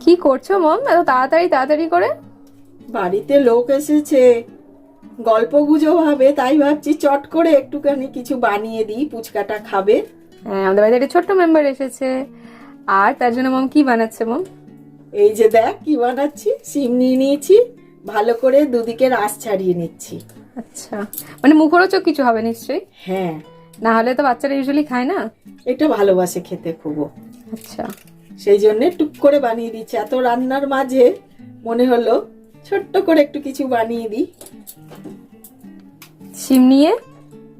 কি করছো মম এত তাড়াতাড়ি তাড়াতাড়ি করে? বাড়িতে লোক এসেছে, গল্প গুজব হবে, তাই ভাবছি চট করে একটুখানি কিছু বানিয়ে দিই, পুচকাটা খাবে। হ্যাঁ, আমাদের বাড়িতে একটা ছোট্ট মেম্বার এসেছে। আর তার জন্য মম কি বানাচ্ছে মম? এই যে দেখ কি বানাচ্ছি, সিম নিয়ে নিয়েছি, ভালো করে দুদিকে রাস ছাড়িয়ে নিচ্ছি। আচ্ছা, মানে মুখরোচক কিছু হবে নিশ্চয়ই, হ্যাঁ, না হলে তো বাচ্চারা ইউজুয়ালি খায় না। এটা ভালোবাসে খেতে খুব, আচ্ছা, সেই জন্য টুক করে বানিয়ে দিচ্ছি। এত রান্নার মাঝে মনে হলো ছোট্ট করে একটু কিছু বানিয়ে দিই। সিম নিয়ে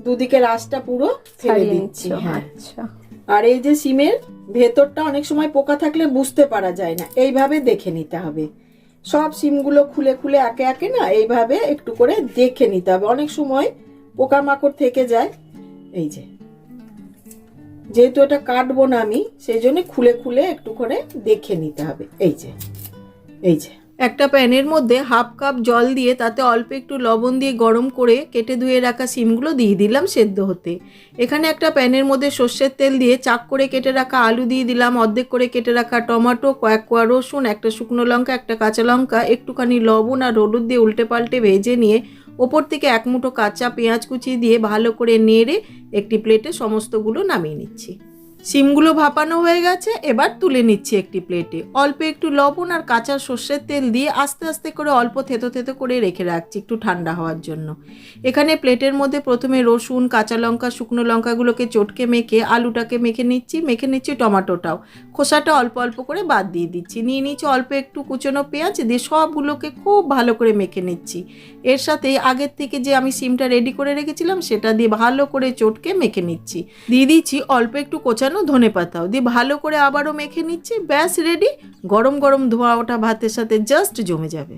দুদিকে রাসটা পুরো ফেলে ছাড়িয়ে দিচ্ছি। নিচ্ছ। হ্যাঁ, আচ্ছা, আর এই যে সিমের ভেতরটা অনেক সময় পোকা থাকলে বুঝতে পারা যায় না, এইভাবে দেখে নিতে হবে। সব সিমগুলো খুলে খুলে একে একে না এইভাবে একটু করে দেখে নিতে হবে, অনেক সময় পোকামাকড় থেকে যায়। এই যে, যেহেতু এটা কাটবো না আমি, সেই জন্য খুলে খুলে একটু করে দেখে নিতে হবে। এই যে, এই যে একটা প্যানের মধ্যে হাফ কাপ জল দিয়ে তাতে অল্প একটু লবণ দিয়ে গরম করে কেটে ধুয়ে রাখা সিমগুলো দিয়ে দিলাম সেদ্ধ হতে। এখানে একটা প্যানের মধ্যে সর্ষের তেল দিয়ে চাক করে কেটে রাখা আলু দিয়ে দিলাম, অর্ধেক করে কেটে রাখা টমেটো, কয়েক কোয়া রসুন, একটা শুকনো লঙ্কা, একটা কাঁচা লঙ্কা, একটুখানি লবণ আর হলুদ দিয়ে উল্টে পাল্টে ভেজে নিয়ে ওপর থেকে এক মুঠো কাঁচা পেঁয়াজ কুচি দিয়ে ভালো করে নেড়ে একটি প্লেটে সমস্তগুলো নামিয়ে নিচ্ছি। সিমগুলো ভাপানো হয়ে গেছে, এবার তুলে নিচ্ছি একটি প্লেটে। অল্প একটু লবণ আর কাঁচা সর্ষের তেল দিয়ে আস্তে আস্তে করে অল্প থেতো থেতো করে রেখে রাখছি একটু ঠান্ডা হওয়ার জন্য। এখানে প্লেটের মধ্যে প্রথমে রসুন, কাঁচা লঙ্কা, শুকনো লঙ্কাগুলোকে চটকে মেখে আলুটাকে মেখে নিচ্ছি টমেটোটাও। খোসাটা অল্প অল্প করে বাদ দিয়ে দিচ্ছি। নিয়ে নিচ্ছি অল্প একটু কুচনো পেঁয়াজ দিয়ে সবগুলোকে খুব ভালো করে মেখে নিচ্ছি। এর সাথে আগের থেকে যে আমি সিমটা রেডি করে রেখেছিলাম সেটা দিয়ে ভালো করে চটকে মেখে নিচ্ছি। দিয়ে দিচ্ছি অল্প একটু ধনেপাতাও দিয়ে ভালো করে আবারও মেখে নিচ্ছি। ব্যাস রেডি। গরম গরম ধোয়া ওঠা ভাতের সাথে জাস্ট জমে যাবে।